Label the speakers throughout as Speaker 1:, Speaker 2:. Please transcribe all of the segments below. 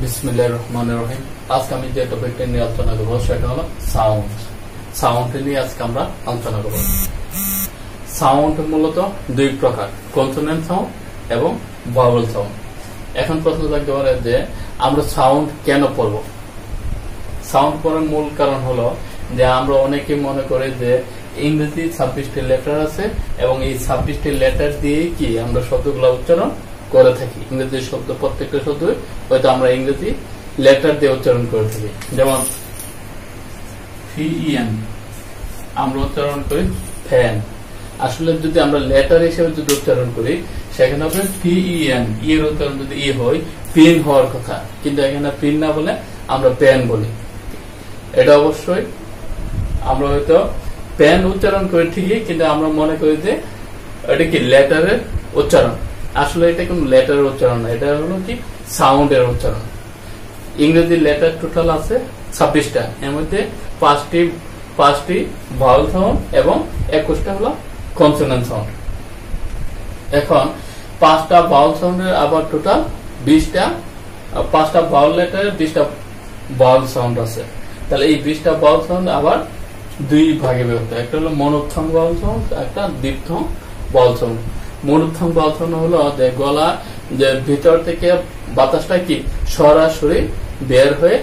Speaker 1: বিসমিল্লাহির রহমানির রহিম। আজকে আমি যে টপিকটা নিয়ে আলোচনা করবো সেটা হলো সাউন্ড। সাউন্ড নিয়ে আজকে আমরা আলোচনা করবো। সাউন্ড মূলত দুই প্রকার, কনসোনেন্ট সাউন্ড এবং ভাওয়েল সাউন্ড। এখন প্রশ্ন থাকতে পারে যে আমরা সাউন্ড কেন পড়বো? সাউন্ড পড়ার মূল কারণ হলো যে আমরা অনেকে মনে করি যে ইংরেজি 26টি লেটার আছে এবং এই 26টি লেটার দিয়ে কি আমরা শব্দগুলো উচ্চারণ করে থাকি। ইংরেজি শব্দ প্রত্যেকটা শব্দ হয়তো আমরা ইংরেজি লেটার দিয়ে উচ্চারণ করে থাকি। যেমন ফিএন আমরা উচ্চারণ করি ফ্যান। আসলে যদি আমরা লেটার হিসেবে যদি উচ্চারণ করি সেখানে হবে পিএন, এর উচ্চারণ যদি ই হয় পিন হওয়ার কথা, কিন্তু এখানে পিন না বলে আমরা প্যান বলি। এটা অবশ্যই আমরা হয়তো প্যান উচ্চারণ করি ঠিকই, কিন্তু আমরা মনে করি যে এটা কি লেটারের উচ্চারণ। আসলে এটা কোন লেটারের উচ্চারণ না, এটা হলো কি সাউন্ডের উচ্চারণ। ইংরেজি লেটার টোটাল আছে 26টা, এর মধ্যে পাঁচটি ভাওয়েল সাউন্ড এবং 21টা হলো কনসোনেন্ট সাউন্ড। এখন 5টা ভাওয়েল সাউন্ডের আবার টোটাল 20টা, 5টা ভাওয়েল লেটারের 20টা ভাওয়েল সাউন্ড আছে। তাহলে এই 20টা ভাওয়েল সাউন্ড আবার দুই ভাগে বিভক্ত, একটা হলো মনোত্থং ভাওয়েল সাউন্ড, একটা দিপথং ভাওয়েল সাউন্ড। মনোত্থং ভাওয়েল সাউন্ড হলো যে গলা যে ভিতর থেকে বাতাসটা কি সরাসরি বের হয়ে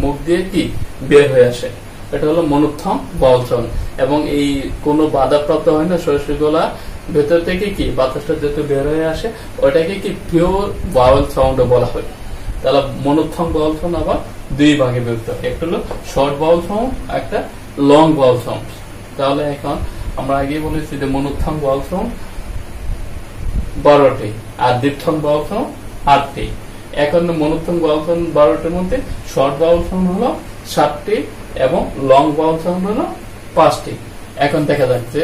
Speaker 1: মুখ দিয়ে কি বের হয়ে আসে, এটা হলো মনোত্থং ভাওয়েল সাউন্ড। এবং এই কোনো বাধাপ্রাপ্ত হয় না, সরাসরি গলা ভেতর থেকে কি বাতাসটা যেহেতু বের হয়ে আসে ওইটাকে কি পিওর ভাওয়েল সাউন্ড বলা হয়। তাহলে মনোত্থং ভাওয়েল সাউন্ড আবার দুই ভাগে বিভক্ত, একটা হলো শর্ট ভাওয়েল সাউন্ড, একটা লং ভাওয়েল সাউন্ড। তাহলে এখন আমরা আগে বলেছি যে মনোত্থং ভাওয়েল সাউন্ড 12টি আর দিপথং ভাওয়েল সাউন্ড 8টি। এখন মনোত্থং ভাওয়েল সাউন্ড 12টির মধ্যে শর্ট ভাওয়েল সাউন্ড হলো 7টি এবং লং ভাওয়েল সাউন্ড হলো 5টি। এখন দেখা যাচ্ছে,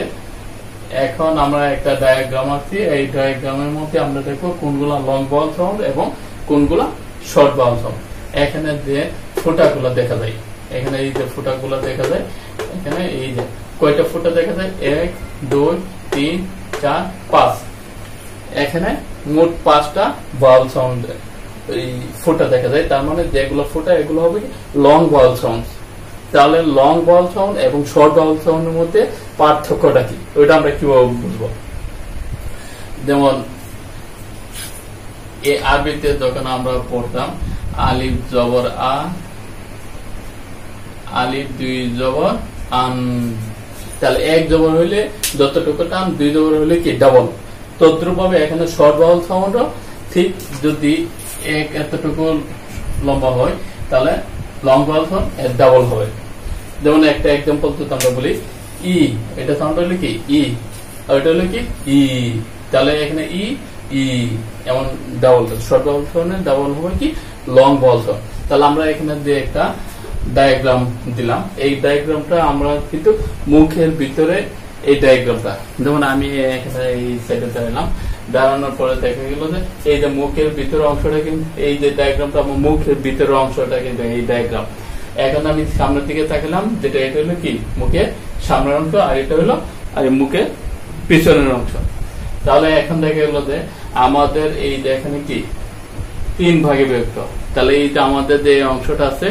Speaker 1: এখন আমরা একটা ডায়াগ্রাম আছি, এই ডায়াগ্রামের মধ্যে আমরা দেখবো কোনগুলা লং ভাওয়েল সাউন্ড এবং কোনগুলা শর্ট ভাওয়েল সাউন্ড। এখানে যে ফোঁটাগুলো দেখা যায়, এখানে এই যে ফোঁটাগুলো দেখা যায়, এখানে এই যে কয়টা ফোঁটা দেখা যায় 1 2 3 4 5, এখানে মোট 5টা ভাওয়েল সাউন্ড এই ফোঁটা দেখা যায়। তার মানে যেগুলো ফোঁটা এগুলো হবে লং ভাওয়েল সাউন্ড। তাহলে লং ভাওয়েল সাউন্ড এবং শর্ট ভাওয়েল সাউন্ডের মধ্যে পার্থক্যটা কি ওইটা আমরা কিভাবে বুঝবো? যেমন এই আরবিতে যখন আমরা পড়তাম আলিফ জবর আ, আলিফ 2 জবর আন, তাহলে 1 জবর হইলে যতটুকু টান, 2 জবর হইলে কি ডাবল। তদ্রুপ ভাবে এখানে শর্ট ভাওয়েল সাউন্ডও ঠিক যদি এতটুকু লম্বা হয় তাহলে লং ভাওয়েল সাউন্ড ডাবল হবে। যেমন একটা এক্সাম্পল যদি আমরা বলি ই, এটা সাউন্ড হলো কি ই, আর এটা হলো কি ই, তাহলে এখানে ই ই এমন ডাবল। শর্ট ভাওয়েল সাউন্ডে ডাবল হবে কি লং ভাওয়েল সাউন্ড। তাহলে আমরা এখানে যে একটা ডায়াগ্রাম দিলাম, এই ডায়াগ্রামটা আমরা কিন্তু মুখের ভিতরে এই ডায়াগ্রামটা, যেমন আমি এখানে এই সাইডে দাঁড়ালাম, দাঁড়ানোর পরে দেখা গেল যে এই যে মুখের ভিতরের অংশটা কিন্তু এই যে ডায়াগ্রামটা আমার মুখের ভিতরের অংশটা কিন্তু এই ডায়াগ্রাম। এখন আমি সামনের দিকে তাকালাম, যেটা এটা হলো কি মুখের সামনের অংশ, আর এটা হলো আর মুখের পিছনের অংশ। তাহলে এখন দেখা গেল যে আমাদের এই যে এখানে কি 3 ভাগে বিভক্ত। তাহলে এই যে আমাদের যে অংশটা আছে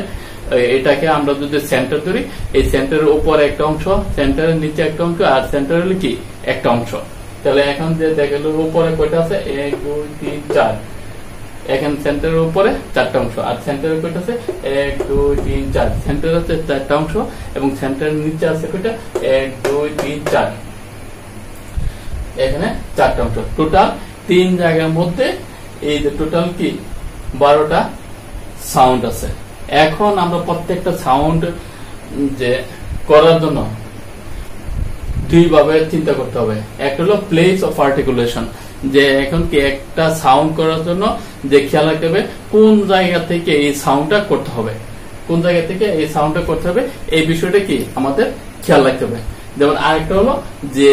Speaker 1: এটাকে আমরা যদি সেন্টার ধরি, এই সেন্টারের উপরে একটা অংশ, সেন্টারের নিচে একটা অংশ, আর সেন্টার হলো কি একটা অংশ। তাহলে এখন যে দেখা গেল উপরে কয়টা আছে 1 2 3 4, এখন সেন্টারের উপরে 4টা অংশ, আর সেন্টারের কয়টা আছে 1 2 3 4, সেন্টার আছে 4টা অংশ এবং সেন্টারের নিচে আছে কয়টা 1 2 3 4, এখানে 4টা অংশ। টোটাল 3 জায়গার মধ্যে এই যে টোটাল কি 12টা সাউন্ড আছে। এখন আমরা প্রত্যেকটা সাউন্ড যে করার জন্য দুই ভাবে চিন্তা করতে হবে। একটা হলো প্লেস অফ আর্টিকুলেশন, যে এখন কি একটা সাউন্ড করার জন্য যে খেয়াল রাখতে হবে কোন জায়গা থেকে এই সাউন্ডটা করতে হবে, কোন জায়গা থেকে এই সাউন্ডটা করতে হবে, এই বিষয়টা কি আমাদের খেয়াল রাখতে হবে। যেমন আরেকটা হলো যে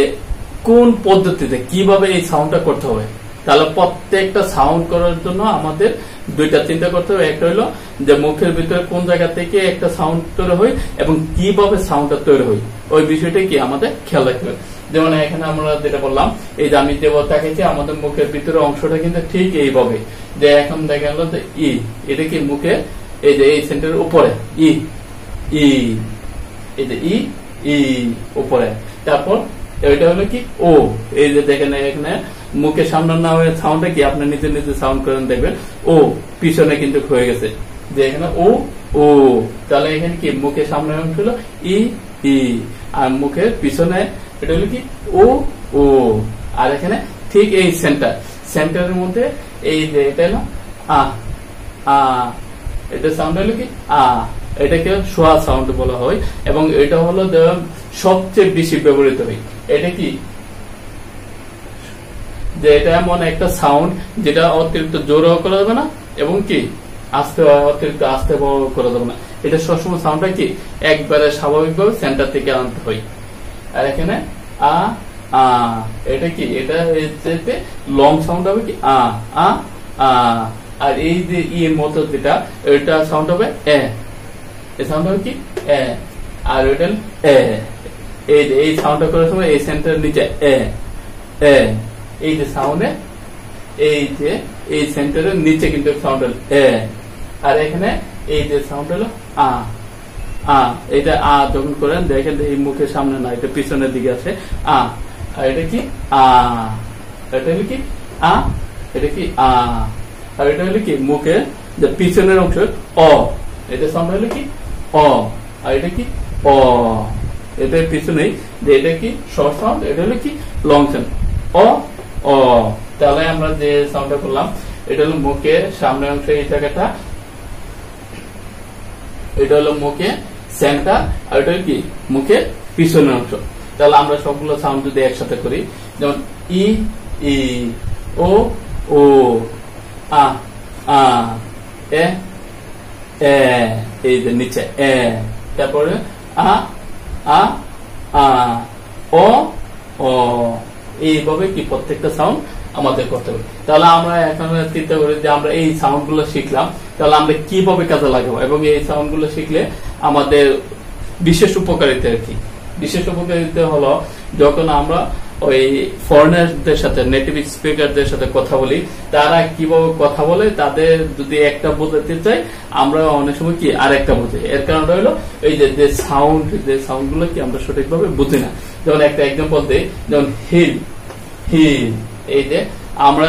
Speaker 1: কোন পদ্ধতিতে কিভাবে এই সাউন্ডটা করতে হবে। তাহলে প্রত্যেকটা সাউন্ড করার জন্য আমাদের দুইটা চিন্তা করতে হবে। একটা হলো যে মুখের ভিতরে কোন জায়গা থেকে একটা সাউন্ড তৈরি হয় এবং কিভাবে সাউন্ডটা তৈরি হয়, ওই বিষয়টা কি আমাদের খেয়াল রাখতে হবে। যেমন এখানে আমরা যেটা বললাম, এই যে আমি যে তাকাইছি আমাদের মুখের ভিতরে অংশটা কিন্তু ঠিক এইভাবে, যে এখন দেখা গেল যে ই, এটা কি মুখে এই যে এই সেন্টারের উপরে ই ই, এই যে ই ই উপরে। তারপর এটা হলো কি ও, এই যে দেখেন এখানে মুখের সামনে না হয়ে সাউন্ডটা কি আপনি নিজে নিজে সাউন্ড করেন দেখবেন ও পিছনে কিন্তু হয়ে গেছে, যে এখানে ও ও, তাহলে এখানে কি মুখের সামনে অংশ হলো ই ই, আর মুখের পিছনে এটা হলো কি ও ও। আর এখানে ঠিক এই সেন্টারের মধ্যে এই যে এটা হলো আ আ, এটা সাউন্ড হলো কি আ, এটাকে সোয়া সাউন্ড বলা হয় এবং এটা হলো সবচেয়ে বেশি ব্যবহৃত হয়। এটা কি যে এটা এমন একটা সাউন্ড যেটা অতিরিক্ত জোরও করা যাবে না এবং কি আস্তে অতিরিক্ত আস্তে করা যাবে না। এটা সবসময় সাউন্ডটা কি একবারে স্বাভাবিকভাবে সেন্টার থেকে আনতে হয়। আর এখানে আ আ, এটা কি এটা লং সাউন্ড হবে কি আ আ আ, আর এই যে ই এর মতো যেটা এটা সাউন্ড হবে এ, এই সাউন্ড হবে কি এ, আর ওইটা এ, এই সাউন্ডটা করার সময় এই সেন্টারের নিচে এ এ, এই যে সাউন্ডে এই যে এই সেন্টারের নিচে কিন্তু সাউন্ড হলো এ, আর এখানে এই যে সাউন্ড হলো আ আ, এটা আ যখন করেন দেখেন এই মুখের সামনে না, এটা পিছনের দিকে আছে আ, আর এটা কি আ, এটা হলো কি আ, এটা কি আ, আর এটা হলো কি মুখে যে পিছনের অংশ অ, এটা সাউন্ড হলো কি অ, আর এটা কি অ, এটা পিছনেই যে এটা কি শর্ট সাউন্ড, এটা হলো কি লং সাউন্ড অ অ। তাহলে আমরা যে সাউন্ডটা করলাম এটা হলো মুখে সামনের অংশ, এই জায়গাটা এটা হলো মুখে সেন্টার, আর এটা কি মুখে পিছনের অংশ। তাহলে আমরা সবগুলো সাউন্ড যদি একসাথে করি, যেমন ই ই, ও ও, আ আ, এ এ, এই যে নিচে এ, তারপরে আ আ আ, ও ও, এইভাবে কি প্রত্যেকটা সাউন্ড আমাদের করতে হবে। তাহলে আমরা এখন চিন্তা করি যে আমরা এই সাউন্ড গুলো শিখলাম, তাহলে আমরা কিভাবে কাজে লাগাবো এবং এই সাউন্ড গুলো শিখলে আমাদের বিশেষ উপকারিতা কি? বিশেষ উপকারিতা হলো যখন আমরা ওই ফরেনারদের সাথে, নেটিভ স্পিকারদের সাথে কথা বলি, তারা কিভাবে কথা বলে তাদের যদি একটা বোঝাতে চাই, আমরা অনেক সময় কি আর একটা বুঝি। এর কারণটা হলো এই যে সাউন্ড গুলো কি আমরা সঠিকভাবে বুঝি না। যেমন একটা এক্সাম্পল দিই, যেমন হিল হিল, এই যে আমরা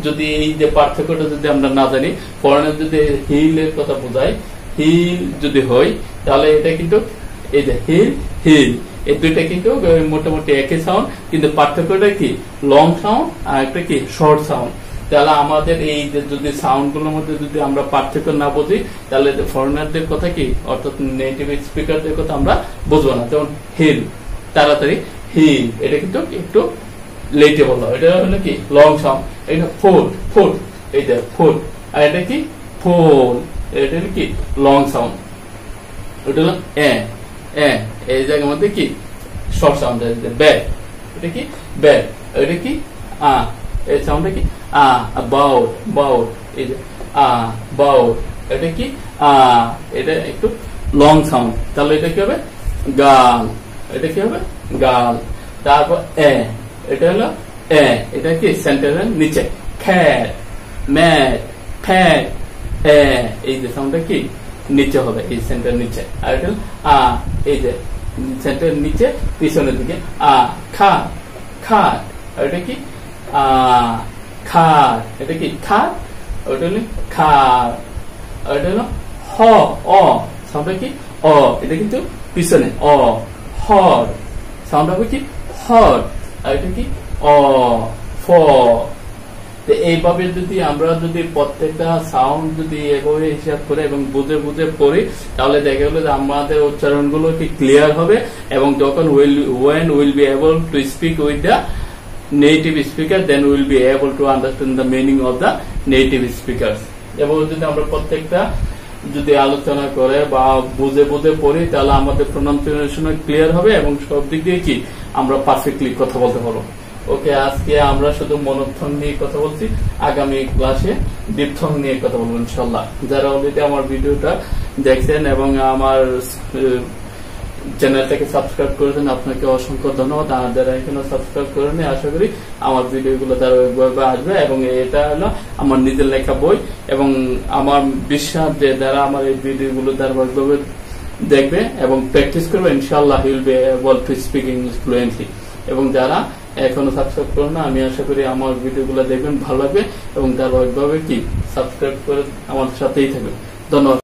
Speaker 1: যদি এই যে পার্থক্যটা যদি আমরা না জানি, ফরেনার যদি হিলের কথা বোঝায়, হিল যদি হয় তাহলে এটা কিন্তু এই যে হিল হিল, এই দুইটা কিন্তু মোটামুটি একই সাউন্ড, কিন্তু পার্থক্যটা কি লং সাউন্ড আর একটা কি শর্ট সাউন্ড। তাহলে আমাদের এই যে যদি সাউন্ড গুলোর মধ্যে যদি আমরা পার্থক্য না বুঝি, তাহলে ফরেনারদের কথা কি অর্থাৎ নেটিভ স্পিকারদের কথা আমরা বুঝবো না। যেমন হিল তাড়াতাড়ি, হিল এটা কিন্তু একটু লেটে বলা, এটা হলো কি লং সাউন্ড। এটা ফোর ফোর, এই যে ফোর, আর এটা কি ফোর, এটা হলো কি লং সাউন্ড। ওটা হলো এ এ, এই জায়গার মধ্যে কি শর্ট সাউন্ড। ব্যাড, এটা কি ব্যাড, এটা কি আ, এই সাউন্ডটা কি আ, বাউট বাউট, এই যে আ বাউট, এটা কি আ, এটা একটু লং সাউন্ড। তাহলে এটা কি হবে গাল, এটা কি হবে গাল। তারপর এ, এটা হলো এ, এটা কি সেন্টারের নিচে খ্যাট ম্যাট ফ্যাট এ, এই যে সাউন্ডটা কি নিচে হবে, এই সেন্টার নিচে। আর এটা আ, এই যে সেন্টার নিচে পিছনের দিকে আ, খাট খাট, আর এটা কি আ খাট, এটা কি খাট, ওটা হলো খাট। আর এটা হলো হ অ, সাউন্ডটা কি অ, এটা কিন্তু পিছনে অ, হর সাউন্ড হবে কি হর, আর এটা কি অ ফ। এইভাবে যদি আমরা যদি প্রত্যেকটা সাউন্ড যদি এভাবে হিসাব করে এবং বুঝে বুঝে পড়ি, তাহলে দেখা গেল যে আমাদের উচ্চারণ গুলো কি ক্লিয়ার হবে এবং যখন when we'll be able to speak with the native speaker, then we'll be able to understand the meaning of the native speakers. এবং যদি আমরা প্রত্যেকটা যদি আলোচনা করে বা বুঝে বুঝে পড়ি, তাহলে আমাদের প্রনাউন্সিয়েশন ক্লিয়ার হবে এবং সব দিক দিয়ে কি আমরা পারফেক্টলি কথা বলতে পারবো। ওকে, আজকে আমরা শুধু মনোত্থন নিয়ে কথা বলছি, আগামী ক্লাসে ডিপথন নিয়ে কথা বলবো ইনশাল্লাহ। যারা অলরেডি আমার ভিডিওটা দেখছেন এবং আমার চ্যানেলটাকে সাবস্ক্রাইব করেছেন, আপনাকে অসংখ্য ধন্যবাদ। আর যারা এখনো সাবস্ক্রাইব করেনি, আশা করি আমার ভিডিওগুলো ধারাবাহিকভাবে আসবে। এবং এটা হলো আমার নিজের লেখা বই, এবং আমার বিশ্বাস যে যারা আমার এই ভিডিওগুলো ধারাবাহিকভাবে দেখবে এবং প্র্যাকটিস করবে, ইনশাআল্লাহ he will be able to speak English fluently. এবং যারা এখনো সাবস্ক্রাইব করেন না, আমি আশা করি আমার ভিডিওগুলো দেখবেন, ভালো লাগবে এবং ধারাবাহিকভাবে কি সাবস্ক্রাইব করে আমার সাথেই থাকবেন। ধন্যবাদ।